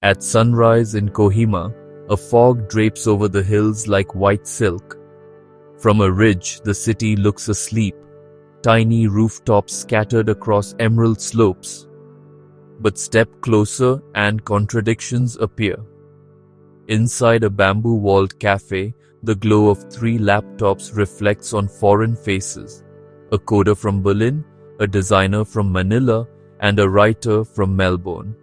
At sunrise in Kohima, a fog drapes over the hills like white silk. From a ridge, the city looks asleep, tiny rooftops scattered across emerald slopes. But step closer and contradictions appear. Inside a bamboo-walled cafe, the glow of 3 laptops reflects on foreign faces. A coder from Berlin, a designer from Manila, and a writer from Melbourne.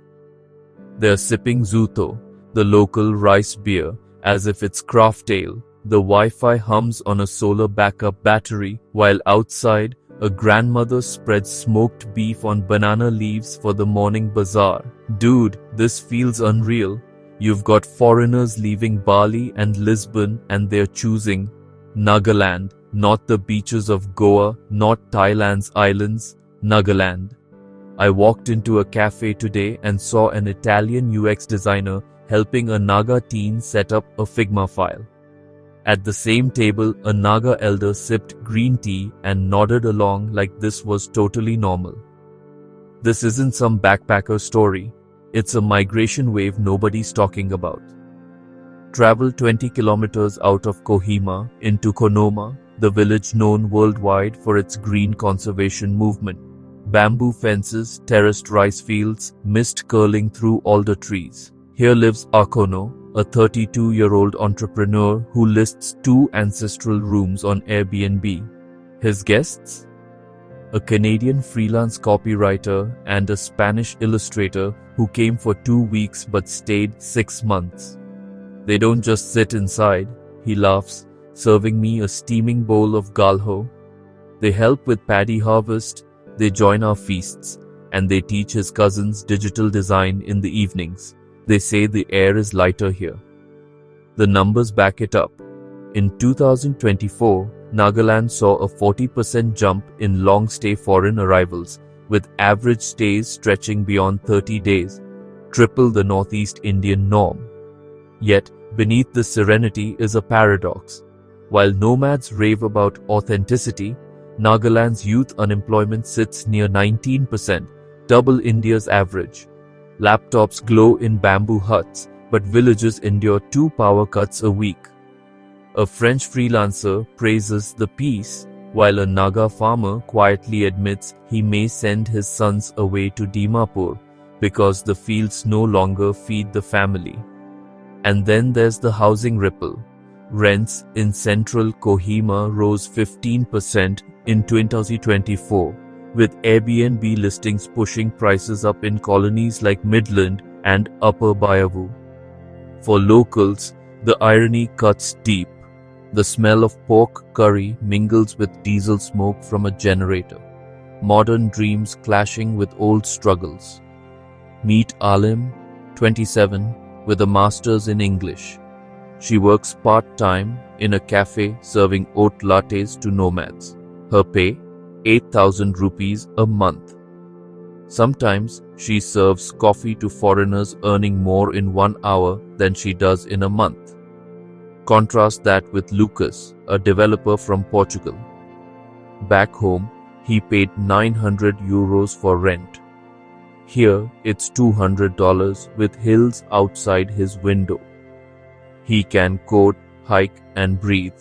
They are sipping Zuto, the local rice beer, as if it's craft ale. The Wi-Fi hums on a solar backup battery, while outside, a grandmother spreads smoked beef on banana leaves for the morning bazaar. Dude, this feels unreal. You've got foreigners leaving Bali and Lisbon and they're choosing Nagaland, not the beaches of Goa, not Thailand's islands, Nagaland. I walked into a cafe today and saw an Italian UX designer helping a Naga teen set up a Figma file. At the same table, a Naga elder sipped green tea and nodded along like this was totally normal. This isn't some backpacker story. It's a migration wave nobody's talking about. Travel 20 kilometers out of Kohima into Khonoma, the village known worldwide for its green conservation movement. Bamboo fences, terraced rice fields, mist curling through alder trees. Here lives Akono, a 32-year-old entrepreneur who lists 2 ancestral rooms on Airbnb. His guests? A Canadian freelance copywriter and a Spanish illustrator who came for 2 weeks but stayed 6 months. They don't just sit inside, he laughs, serving me a steaming bowl of Galho. They help with paddy harvest, they join our feasts, and they teach his cousins digital design in the evenings. They say the air is lighter here. The numbers back it up. In 2024, Nagaland saw a 40% jump in long-stay foreign arrivals, with average stays stretching beyond 30 days, triple the Northeast Indian norm. Yet, beneath this serenity is a paradox. While nomads rave about authenticity, Nagaland's youth unemployment sits near 19%, double India's average. Laptops glow in bamboo huts, but villages endure 2 power cuts a week. A French freelancer praises the peace, while a Naga farmer quietly admits he may send his sons away to Dimapur because the fields no longer feed the family. And then there's the housing ripple. Rents in central Kohima rose 15% in 2024, with Airbnb listings pushing prices up in colonies like Midland and Upper Bayavu. For locals, the irony cuts deep. The smell of pork curry mingles with diesel smoke from a generator. Modern dreams clashing with old struggles. Meet Alim, 27, with a master's in English. She works part-time in a cafe serving oat lattes to nomads. Her pay, 8,000 rupees a month. Sometimes she serves coffee to foreigners earning more in 1 hour than she does in a month. Contrast that with Lucas, a developer from Portugal. Back home, he paid 900 euros for rent. Here, it's $200 with hills outside his window. He can code, hike, and breathe.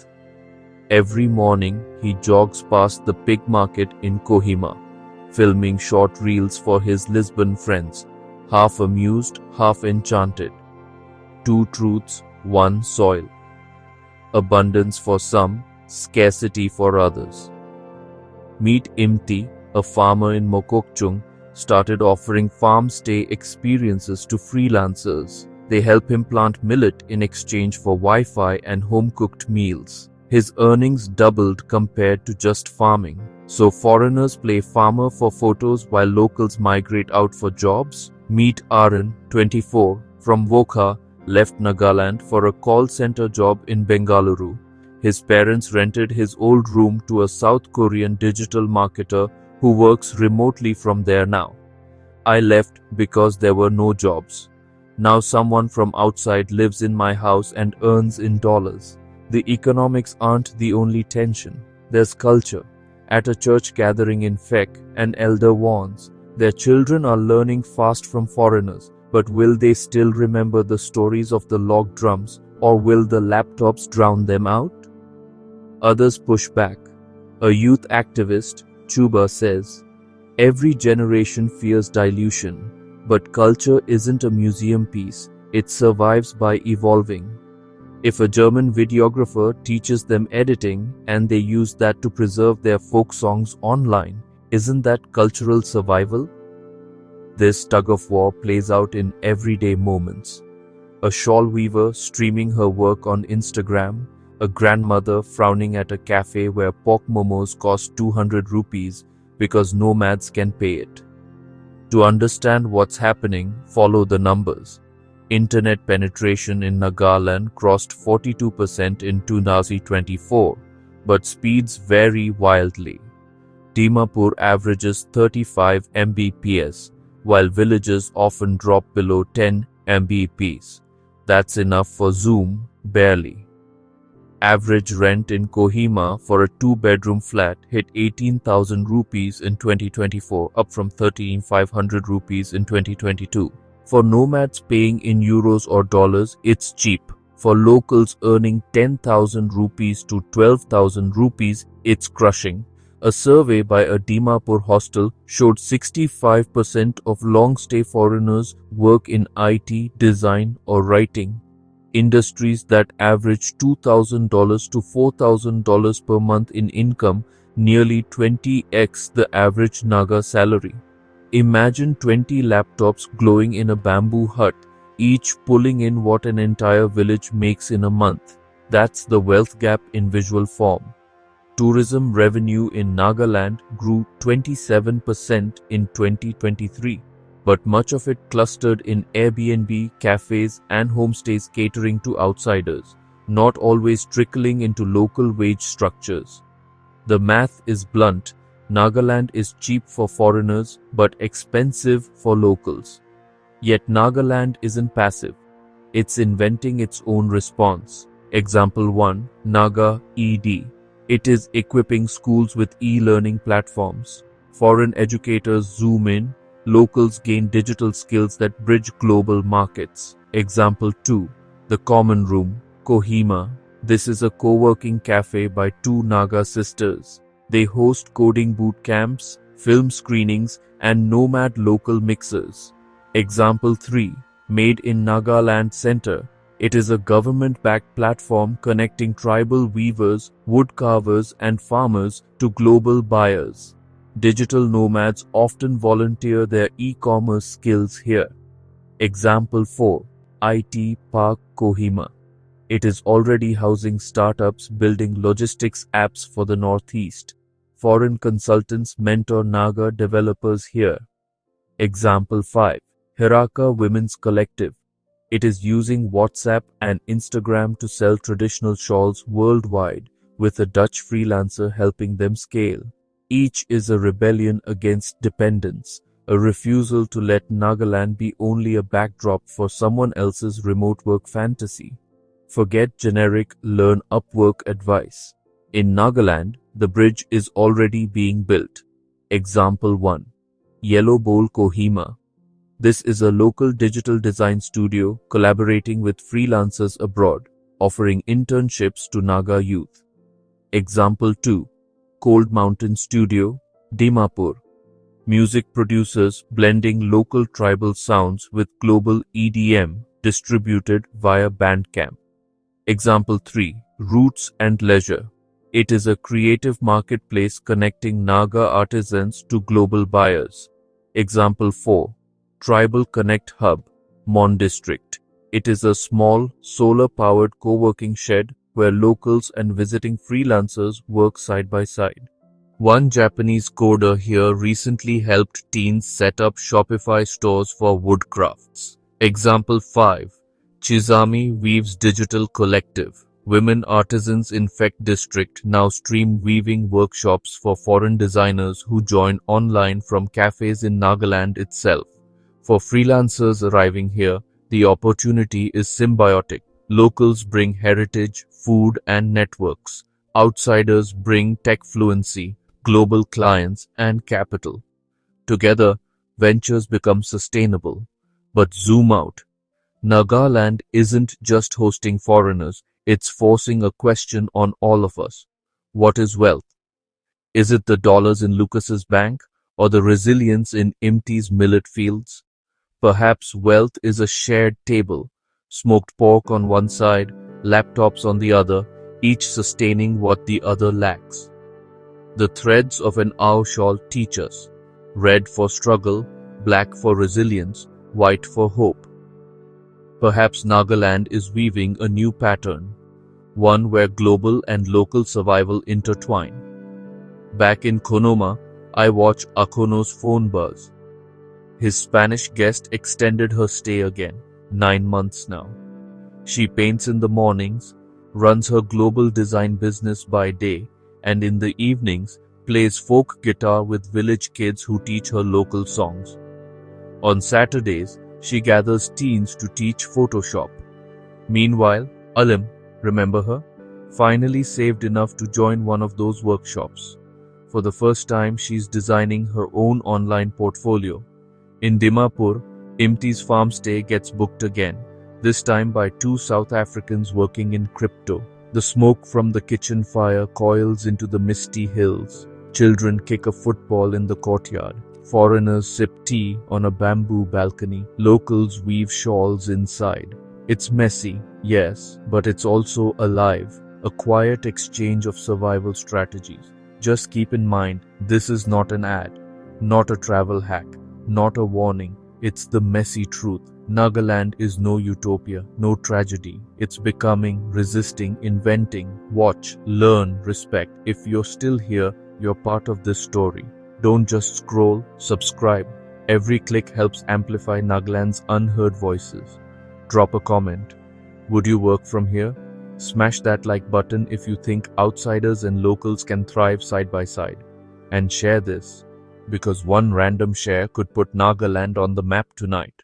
Every morning, he jogs past the pig market in Kohima, filming short reels for his Lisbon friends, half amused, half enchanted. 2 truths, 1 soil. Abundance for some, scarcity for others. Meet Imti, a farmer in Mokokchung, started offering farm stay experiences to freelancers. They help him plant millet in exchange for Wi-Fi and home-cooked meals. His earnings doubled compared to just farming. So foreigners play farmer for photos while locals migrate out for jobs. Meet Aaron, 24, from Wokha, left Nagaland for a call center job in Bengaluru. His parents rented his old room to a South Korean digital marketer who works remotely from there now. I left because there were no jobs. Now someone from outside lives in my house and earns in dollars. The economics aren't the only tension. There's culture. At a church gathering in Fek, an elder warns, their children are learning fast from foreigners, But will they still remember the stories of the log drums, or will the laptops drown them out? Others push back. A youth activist, Chuba, says, "Every generation fears dilution, but culture isn't a museum piece, it survives by evolving. If a German videographer teaches them editing and they use that to preserve their folk songs online, isn't that cultural survival?" This tug-of-war plays out in everyday moments. A shawl weaver streaming her work on Instagram, a grandmother frowning at a cafe where pork momos cost 200 rupees because nomads can pay it. To understand what's happening, follow the numbers. Internet penetration in Nagaland crossed 42% in 2024, but speeds vary wildly. Dimapur averages 35 Mbps, while villages often drop below 10 Mbps. That's enough for Zoom, barely. Average rent in Kohima for a 2-bedroom flat hit 18,000 rupees in 2024, up from 13,500 rupees in 2022. For nomads paying in euros or dollars, it's cheap. For locals earning 10,000 rupees to 12,000 rupees, it's crushing. A survey by a Dimapur hostel showed 65% of long-stay foreigners work in IT, design, or writing, industries that average $2,000 to $4,000 per month in income, nearly 20x the average Naga salary. Imagine 20 laptops glowing in a bamboo hut, each pulling in what an entire village makes in a month. That's the wealth gap in visual form. Tourism revenue in Nagaland grew 27% in 2023, but much of it clustered in Airbnb, cafes, and homestays catering to outsiders, not always trickling into local wage structures. The math is blunt. Nagaland is cheap for foreigners but expensive for locals. Yet Nagaland isn't passive. It's inventing its own response. Example 1. Naga ED. It is equipping schools with e-learning platforms. Foreign educators zoom in, locals gain digital skills that bridge global markets. Example 2. The Common Room, Kohima. This is a co-working cafe by two Naga sisters. They host coding boot camps, film screenings, and nomad local mixers. Example 3. Made in Nagaland Center. It is a government-backed platform connecting tribal weavers, woodcarvers, and farmers to global buyers. Digital nomads often volunteer their e-commerce skills here. Example 4. IT Park Kohima. It is already housing startups building logistics apps for the Northeast. Foreign consultants mentor Naga developers here. Example 5. Hiraka Women's Collective. It is using WhatsApp and Instagram to sell traditional shawls worldwide, with a Dutch freelancer helping them scale. Each is a rebellion against dependence, a refusal to let Nagaland be only a backdrop for someone else's remote work fantasy. Forget generic learn Upwork advice. In Nagaland, the bridge is already being built. Example 1. Yellow Bowl Kohima. This is a local digital design studio collaborating with freelancers abroad, offering internships to Naga youth. Example 2. Cold Mountain Studio, Dimapur. Music producers blending local tribal sounds with global EDM, distributed via Bandcamp. Example 3. Roots and Leisure. It is a creative marketplace connecting Naga artisans to global buyers. Example 4. Tribal Connect Hub, Mon District. It is a small, solar-powered co-working shed where locals and visiting freelancers work side by side. One Japanese coder here recently helped teens set up Shopify stores for woodcrafts. Example 5. Chizami Weaves Digital Collective. Women artisans in Fek district now stream weaving workshops for foreign designers who join online from cafes in Nagaland itself. For freelancers arriving here, the opportunity is symbiotic. Locals bring heritage, food, and networks. Outsiders bring tech fluency, global clients, and capital. Together, ventures become sustainable. But zoom out. Nagaland isn't just hosting foreigners, it's forcing a question on all of us. What is wealth? Is it the dollars in Lucas's bank or the resilience in Imti's millet fields? Perhaps wealth is a shared table, smoked pork on one side, laptops on the other, each sustaining what the other lacks. The threads of an Ao shawl teach us: red for struggle, black for resilience, white for hope. Perhaps Nagaland is weaving a new pattern, one where global and local survival intertwine. Back in Khonoma, I watch Akono's phone buzz. His Spanish guest extended her stay again, 9 months now. She paints in the mornings, runs her global design business by day, and in the evenings plays folk guitar with village kids who teach her local songs. On Saturdays, she gathers teens to teach Photoshop. Meanwhile, Alim, remember her, finally saved enough to join one of those workshops. For the first time, she's designing her own online portfolio. In Dimapur, Imti's farm stay gets booked again, this time by 2 South Africans working in crypto. The smoke from the kitchen fire coils into the misty hills. Children kick a football in the courtyard. Foreigners sip tea on a bamboo balcony. Locals weave shawls inside. It's messy, yes, but it's also alive, a quiet exchange of survival strategies. Just keep in mind, this is not an ad, not a travel hack, not a warning. It's the messy truth. Nagaland is no utopia, no tragedy. It's becoming, resisting, inventing. Watch, learn, respect. If you're still here, you're part of this story. Don't just scroll, subscribe. Every click helps amplify Nagaland's unheard voices. Drop a comment. Would you work from here? Smash that like button if you think outsiders and locals can thrive side by side. And share this, because one random share could put Nagaland on the map tonight.